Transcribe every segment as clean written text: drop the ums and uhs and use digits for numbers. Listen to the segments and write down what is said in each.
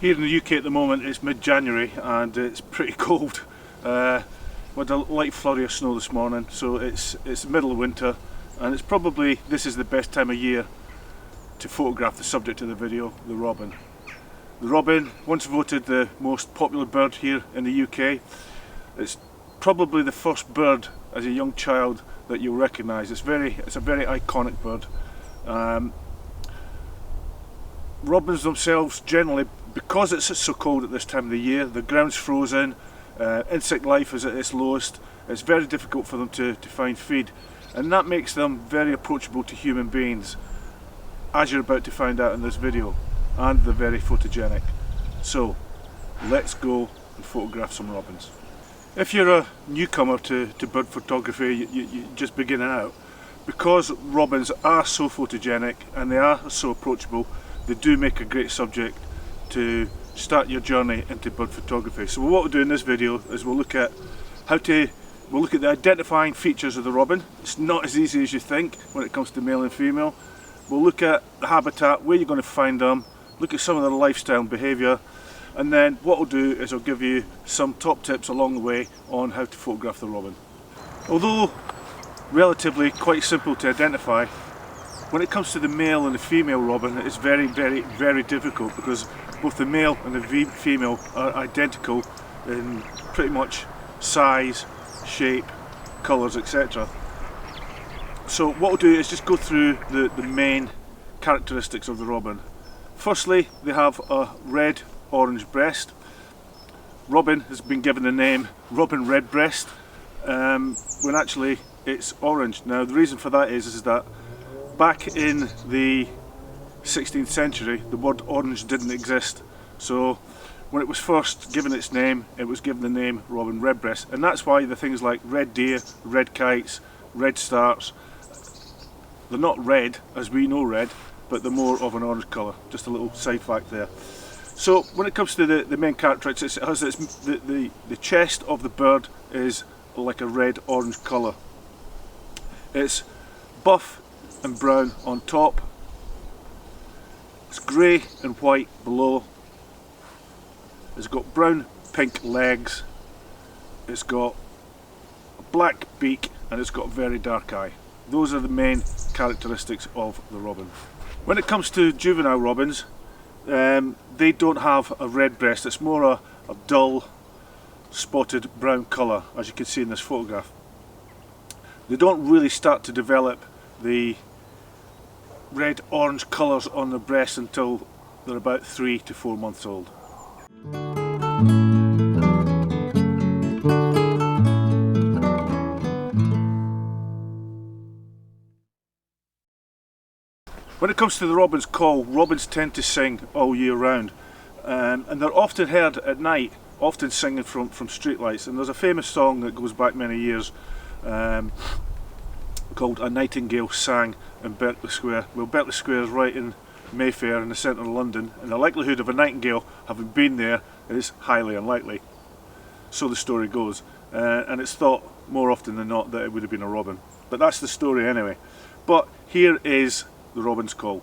Here in the UK at the moment it's mid-January and it's pretty cold. We had a light flurry of snow this morning, so it's the middle of winter, and it's probably, this is the best time of year to photograph the subject of the video, the robin. The robin, once voted the most popular bird here in the UK. It's probably the first bird as a young child that you'll recognise. It's a very iconic bird. Robins themselves, generally, because it's so cold at this time of the year, the ground's frozen, insect life is at its lowest, it's very difficult for them to find feed, and that makes them very approachable to human beings, as you're about to find out in this video, and they're very photogenic. So let's go and photograph some robins. If you're a newcomer to bird photography, you're just beginning out, because robins are so photogenic and they are so approachable, they do make a great subject to start your journey into bird photography. So what we'll do in this video is we'll look at the identifying features of the robin. It's not as easy as you think when it comes to male and female. We'll look at the habitat, where you're going to find them, look at some of their lifestyle and behaviour, and then what I'll do is I'll give you some top tips along the way on how to photograph the robin. Although relatively quite simple to identify, when it comes to the male and the female robin, it's very difficult, because both the male and the female are identical in pretty much size, shape, colours, etc. So what we'll do is just go through the main characteristics of the robin. Firstly, they have a red-orange breast. Robin has been given the name robin redbreast, when actually it's orange. Now the reason for that is that back in the 16th century the word orange didn't exist, so when it was first given its name, it was given the name robin redbreast, and that's why the things like red deer, red kites, red starts, they're not red as we know red, but they're more of an orange colour. Just a little side fact there. So when it comes to the main characteristics, it has the chest of the bird is like a red-orange colour. It's buff and brown on top, it's grey and white below, it's got brown pink legs, it's got a black beak, and it's got a very dark eye. Those are the main characteristics of the robin. When it comes to juvenile robins, they don't have a red breast, it's more a dull spotted brown colour, as you can see in this photograph. They don't really start to develop the red-orange colours on their breast until they're about 3 to 4 months old. When it comes to the robin's call, robins tend to sing all year round, and they're often heard at night, often singing from streetlights. And there's a famous song that goes back many years called "A Nightingale Sang in Berkeley Square." Well, Berkeley Square is right in Mayfair in the centre of London, and the likelihood of a nightingale having been there is highly unlikely. So the story goes, and it's thought more often than not that it would have been a robin. But that's the story anyway. But here is the robin's call.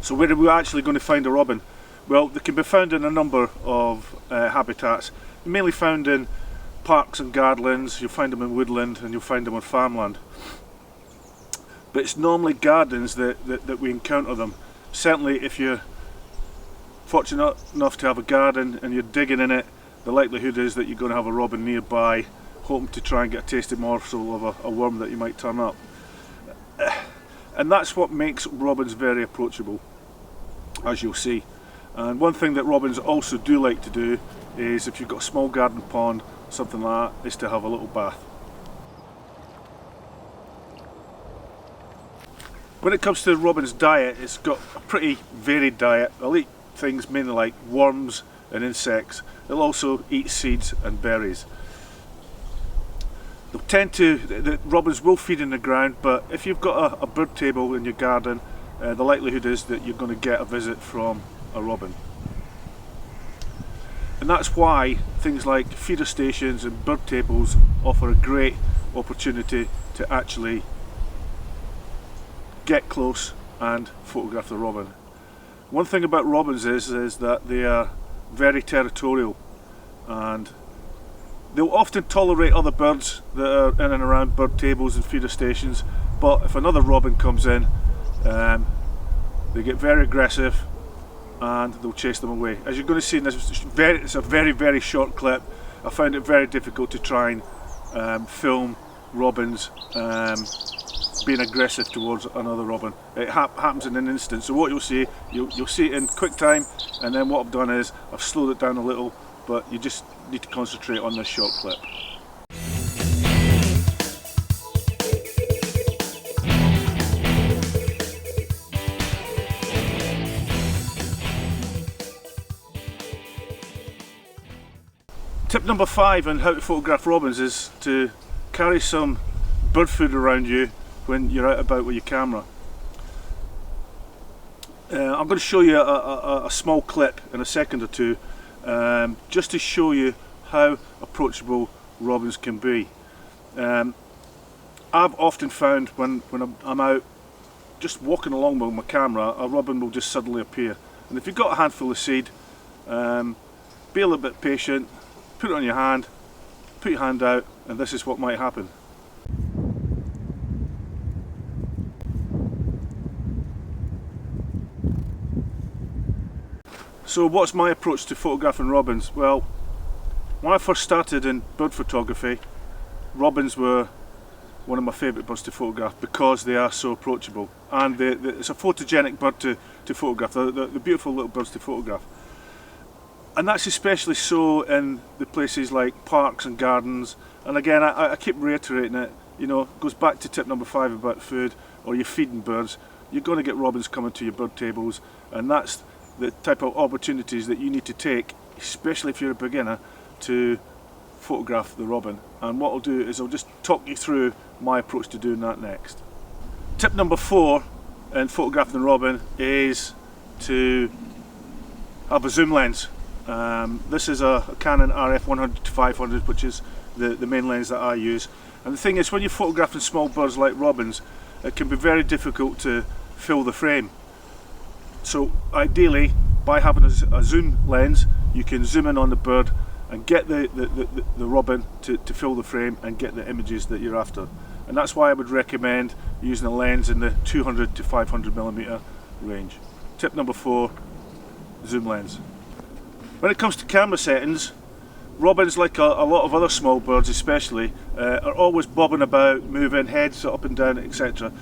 So where are we actually going to find a robin? Well, they can be found in a number of habitats, mainly found in parks and gardenlands. You'll find them in woodland and you'll find them on farmland. But it's normally gardens that we encounter them. Certainly if you're fortunate enough to have a garden and you're digging in it, the likelihood is that you're going to have a robin nearby, hoping to try and get a tasty morsel of a worm that you might turn up. And that's what makes robins very approachable, as you'll see. And one thing that robins also do like to do is, if you've got a small garden pond, something like that, is to have a little bath. When it comes to the robin's diet, it's got a pretty varied diet. They'll eat things mainly like worms and insects. They'll also eat seeds and berries. The robins will feed in the ground, but if you've got a bird table in your garden, the likelihood is that you're going to get a visit from a robin. And that's why things like feeder stations and bird tables offer a great opportunity to actually get close and photograph the robin. One thing about robins is that they are very territorial, and they'll often tolerate other birds that are in and around bird tables and feeder stations, but if another robin comes in, they get very aggressive and they'll chase them away. As you're going to see in this, it's a very short clip. I found it very difficult to try and film robins being aggressive towards another robin. It happens in an instant. So what you'll see it in quick time, and then what I've done is I've slowed it down a little, but you just need to concentrate on this short clip. Tip number 5 on how to photograph robins is to carry some bird food around you when you're out about with your camera. I'm going to show you a small clip in a second or two, just to show you how approachable robins can be. I've often found when I'm out just walking along with my camera, a robin will just suddenly appear. And if you've got a handful of seed, be a little bit patient, put it on your hand, put your hand out, and this is what might happen. So what's my approach to photographing robins? Well, when I first started in bird photography, robins were one of my favourite birds to photograph because they are so approachable, and it's a photogenic bird to photograph. They're beautiful little birds to photograph. And that's especially so in the places like parks and gardens. And again, I keep reiterating it, it goes back to tip number 5 about food, or you're feeding birds. You're going to get robins coming to your bird tables, and that's the type of opportunities that you need to take, especially if you're a beginner, to photograph the robin. And what I'll do is I'll just talk you through my approach to doing that next. Tip number 4 in photographing the robin is to have a zoom lens. This is a Canon RF 100-500, which is the main lens that I use. And the thing is, when you're photographing small birds like robins, it can be very difficult to fill the frame. So ideally, by having a zoom lens, you can zoom in on the bird and get the robin to fill the frame and get the images that you're after. And that's why I would recommend using a lens in the 200 to 500mm range. Tip number 4, zoom lens. When it comes to camera settings, robins, like a lot of other small birds especially, are always bobbing about, moving heads up and down, etc.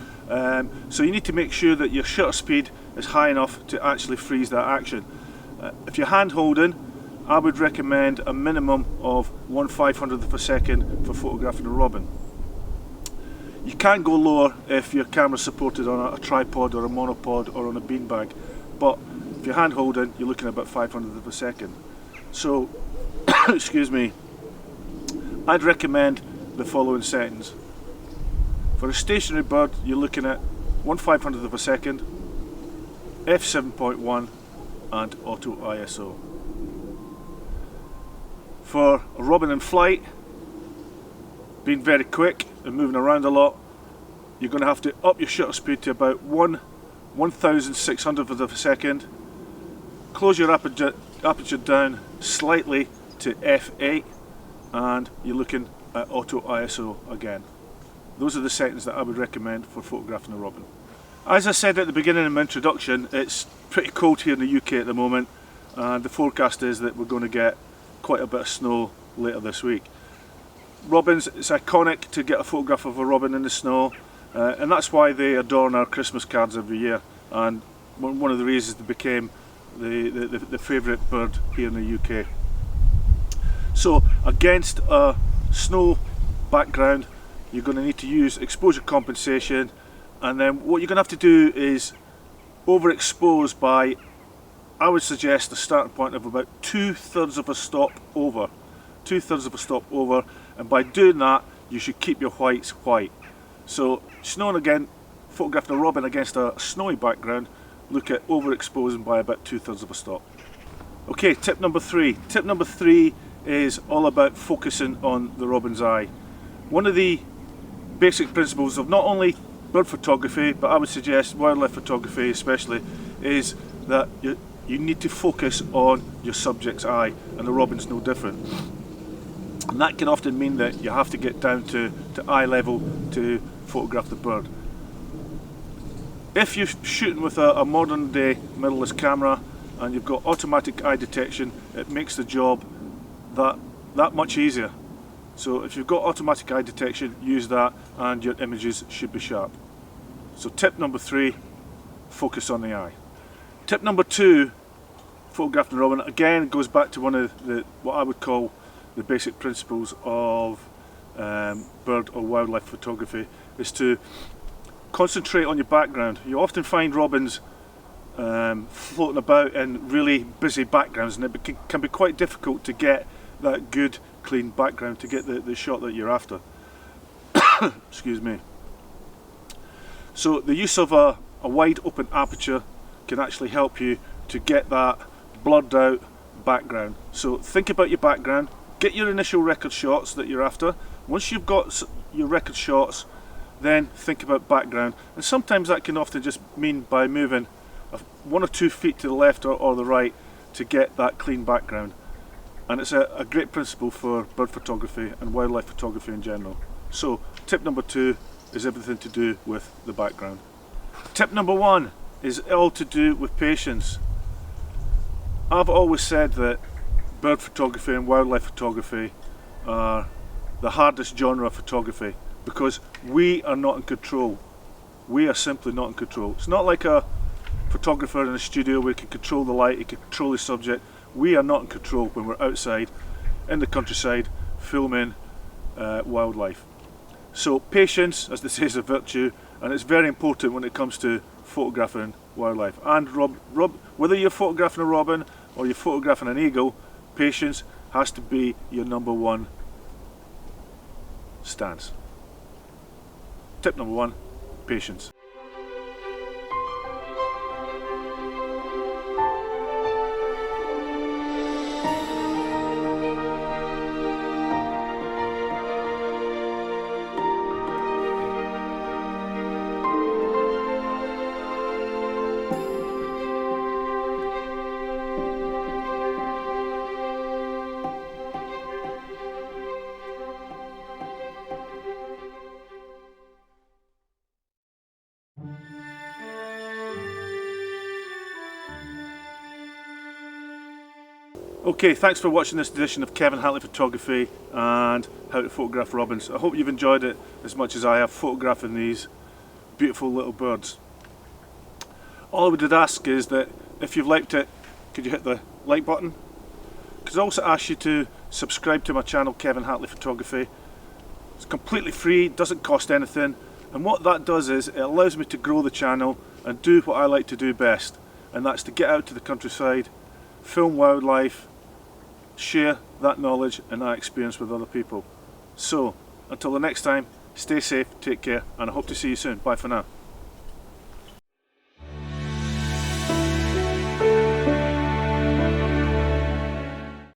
So you need to make sure that your shutter speed is high enough to actually freeze that action. If you're hand holding, I would recommend a minimum of 1/500th of a second for photographing a robin. You can go lower if your camera's supported on a tripod or a monopod or on a beanbag, but if you're hand holding, you're looking at about 500th of a second. So, excuse me, I'd recommend the following settings. For a stationary bird, you're looking at 1/500th of a second, f7.1 and auto ISO. For a robin in flight, being very quick and moving around a lot, you're going to have to up your shutter speed to about 1/1600th of a second, close your aperture down slightly to f8, and you're looking at auto ISO again. Those are the settings that I would recommend for photographing a robin. As I said at the beginning of my introduction, it's pretty cold here in the UK at the moment, and the forecast is that we're going to get quite a bit of snow later this week. Robins, it's iconic to get a photograph of a robin in the snow, and that's why they adorn our Christmas cards every year, and one of the reasons they became the favourite bird here in the UK. So against a snow background, you're going to need to use exposure compensation, and then what you're going to have to do is overexpose by, I would suggest, a starting point of about 2/3 of a stop over. 2/3 of a stop over, and by doing that you should keep your whites white. So snowing again photographing a robin against a snowy background, look at overexposing by about 2/3 of a stop. Okay, tip number 3. Tip number 3 is all about focusing on the robin's eye. One of the basic principles of not only bird photography, but I would suggest wildlife photography especially, is that you need to focus on your subject's eye, and the robin's no different. And that can often mean that you have to get down to eye level to photograph the bird. If you're shooting with a modern day mirrorless camera and you've got automatic eye detection, it makes the job that much easier. So if you've got automatic eye detection, use that and your images should be sharp. So tip number 3, focus on the eye. Tip number 2, photographing a robin, again goes back to one of what I would call the basic principles of bird or wildlife photography, is to concentrate on your background. You often find robins floating about in really busy backgrounds, and it can be quite difficult to get that good clean background to get the shot that you're after. Excuse me. So the use of a wide open aperture can actually help you to get that blurred out background. So think about your background, get your initial record shots that you're after. Once you've got your record shots, then think about background, and sometimes that can often just mean by moving 1 or 2 feet to the left or the right to get that clean background. And it's a great principle for bird photography and wildlife photography in general. So tip number 2 is everything to do with the background. Tip number 1 is all to do with patience. I've always said that bird photography and wildlife photography are the hardest genre of photography because we are not in control. We are simply not in control. It's not like a photographer in a studio where he can control the light, he can control the subject. We are not in control when we're outside in the countryside filming wildlife. So patience, as they say, is a virtue, and it's very important when it comes to photographing wildlife. And whether you're photographing a robin or you're photographing an eagle, patience has to be your number 1 stance. Tip number 1, patience. Okay, thanks for watching this edition of Kevin Hatley Photography and How to Photograph Robins. I hope you've enjoyed it as much as I have photographing these beautiful little birds. All I would ask is that if you've liked it, could you hit the like button? Could I also ask you to subscribe to my channel, Kevin Hatley Photography. It's completely free, doesn't cost anything, and what that does is it allows me to grow the channel and do what I like to do best, and that's to get out to the countryside, film wildlife, share that knowledge and that experience with other people. So, until the next time, stay safe, take care, and I hope to see you soon. Bye for now.